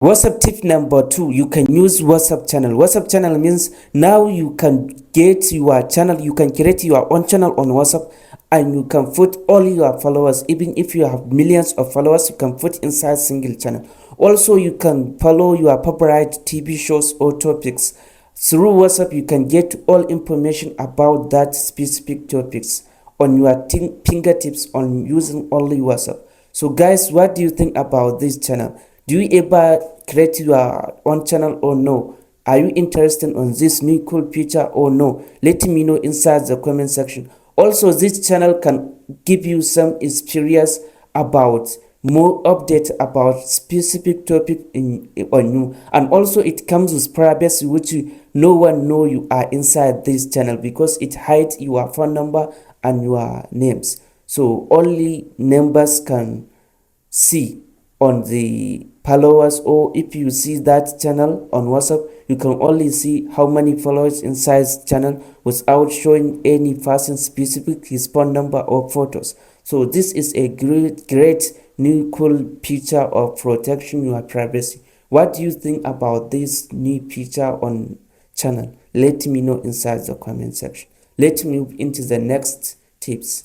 WhatsApp tip number 2, you can use WhatsApp channel. WhatsApp channel means now you can get your channel, you can create your own channel on WhatsApp, and you can put all your followers. Even if you have millions of followers, you can put inside single channel. Also, you can follow your favorite TV shows or topics. Through WhatsApp, you can get all information about that specific topics on your fingertips on using only WhatsApp. So guys, what do you think about this channel? Do you ever create your own channel or no? Are you interested on this new cool feature or no? Let me know inside the comment section. Also, this channel can give you some experience about more updates about specific topic on you, and also it comes with privacy, which no one know you are inside this channel because it hides your phone number and your names, so only members can see on the followers. Or if you see that channel on WhatsApp, you can only see how many followers inside channel without showing any person specific his phone number or photos. So this is a great new cool feature of protecting your privacy. What do you think about this new feature on channel? Let me know inside the comment section. Let's move into the next tips.